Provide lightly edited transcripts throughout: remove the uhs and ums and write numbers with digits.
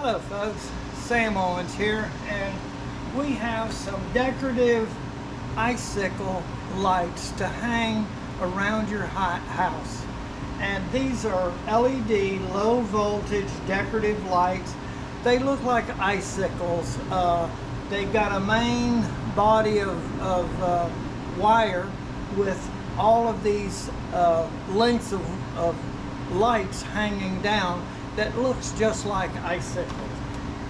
Hello folks, Sam Owens here, and we have some decorative icicle lights to hang around your house. And these are LED low voltage decorative lights. They look like icicles. They've got a main body of wire with all of these lengths of lights hanging down that looks just like icicles.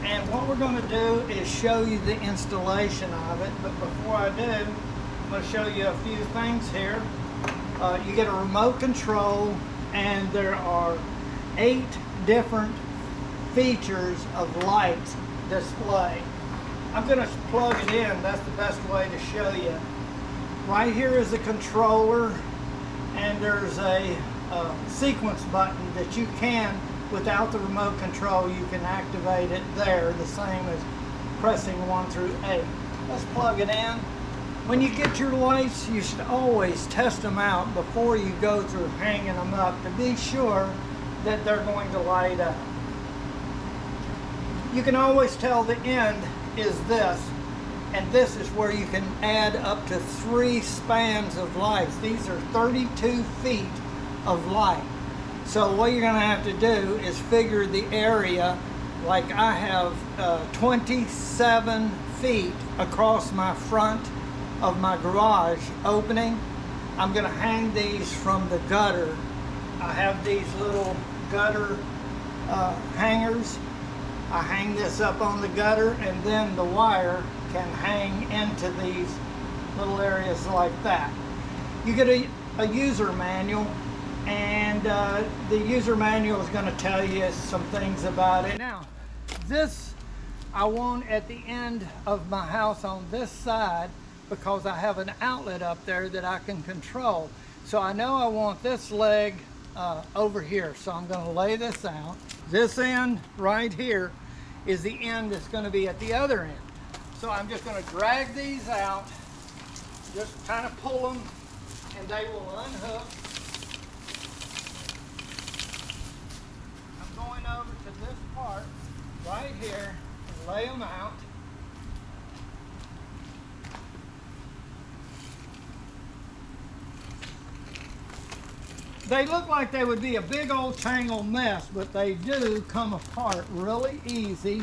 And what we're going to do is show you the installation of it. But before I do, I'm going to show you a few things here. You get a remote control, and there are 8 different features of lights display. I'm going to plug it in. That's the best way to show you. Right here is a controller, and there's a sequence button that you can, without the remote control, you can activate it there, the same as pressing 1 through 8. Let's plug it in. When you get your lights, you should always test them out before you go through hanging them up to be sure that they're going to light up. You can always tell the end is this, and this is where you can add up to 3 spans of lights. These are 32 feet of light. So what you're going to have to do is figure the area. Like I have 27 feet across my front of my garage opening. I'm going to hang these from the gutter. I have these little gutter hangers. I hang this up on the gutter, and then the wire can hang into these little areas like that. You get a user manual, and the user manual is going to tell you some things about it. Now, this I want at the end of my house on this side because I have an outlet up there that I can control. So I know I want this leg over here, so I'm going to lay this out. This end right here is the end that's going to be at the other end. So I'm just going to drag these out, just kind of pull them, and they will unhook. I'm going over to this part right here and lay them out. They look like they would be a big old tangled mess, but they do come apart really easy,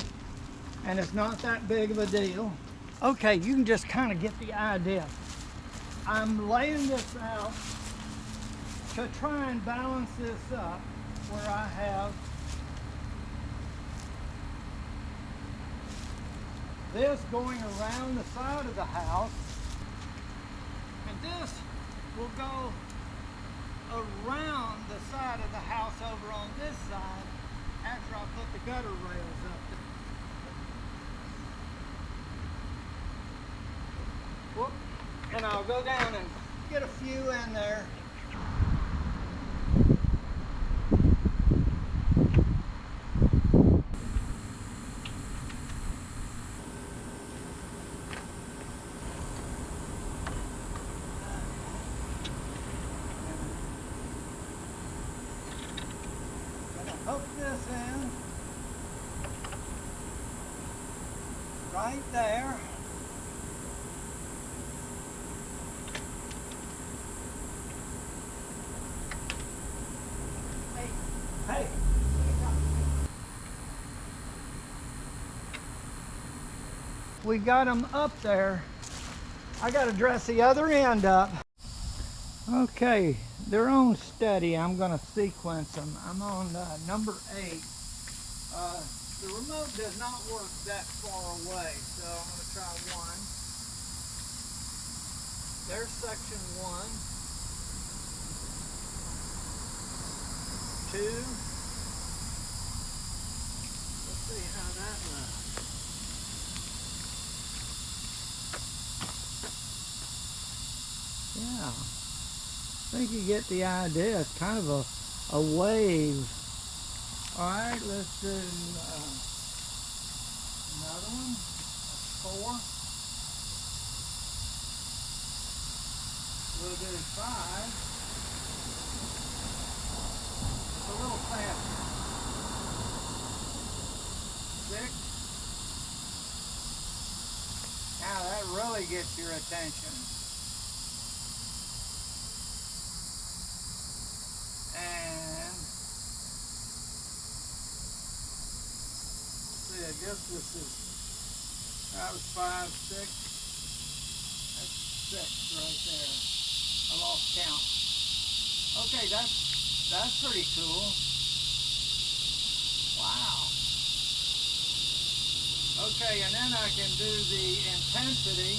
and it's not that big of a deal. Okay, you can just kind of get the idea. I'm laying this out to try and balance this up where I have this going around the side of the house, and this will go around the side of the house over on this side after I put the gutter rails up there. Whoop. And I'll go down and get a few in there. Hook this in right there. Hey. We got them up there. I got to dress the other end up. Okay, they're on steady. I'm going to sequence them. I'm on number 8. The remote does not work that far away, so I'm going to try 1. There's section 1. 2. Let's see how that looks. Yeah. I think you get the idea. It's kind of a wave. All right, let's do another one. That's 4. We'll do 5. It's a little faster. really gets your attention. And see, I guess this is, that was 5, 6. That's 6 right there. I lost count. Okay, that's pretty cool. Wow. Okay, and then I can do the intensity.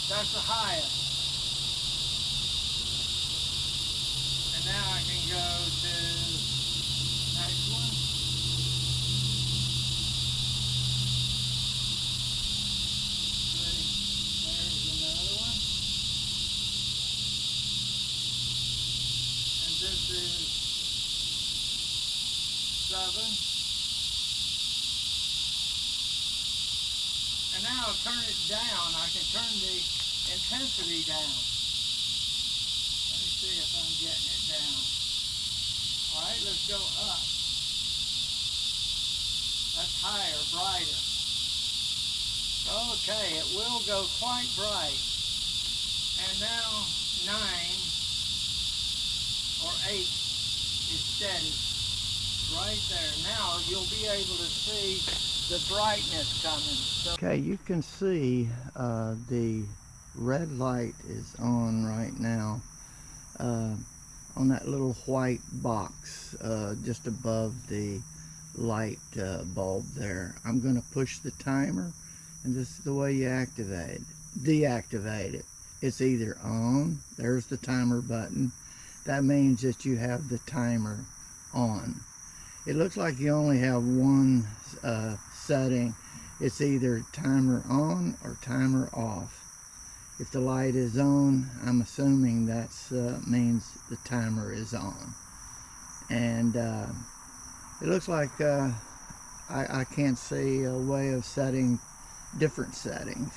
That's the highest. And now I can go to next one. There's another one. And this is 7. And now I'll turn it down. I can turn the intensity down. Let me see if I'm getting it down. All right, let's go up. That's higher, brighter. Okay, it will go quite bright. And now 9 or 8 is steady. Right there. Now you'll be able to see the brightness coming. So okay, you can see the red light is on right now on that little white box just above the light bulb there. I'm going to push the timer, and this is the way you deactivate it. It's either on, there's the timer button. That means that you have the timer on. It looks like you only have one setting. It's either timer on or timer off. If the light is on, I'm assuming that means the timer is on. And it looks like I can't see a way of setting different settings.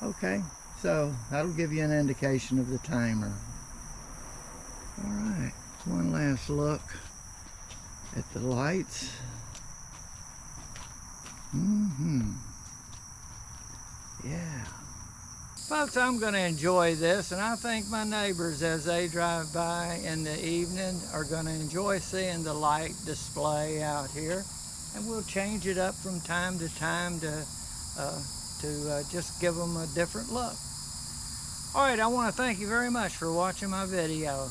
Okay, so that'll give you an indication of the timer. All right, one last look at the lights. Yeah. Folks, I'm going to enjoy this, and I think my neighbors, as they drive by in the evening, are going to enjoy seeing the light display out here. And we'll change it up from time to time to just give them a different look. All right, I want to thank you very much for watching my video.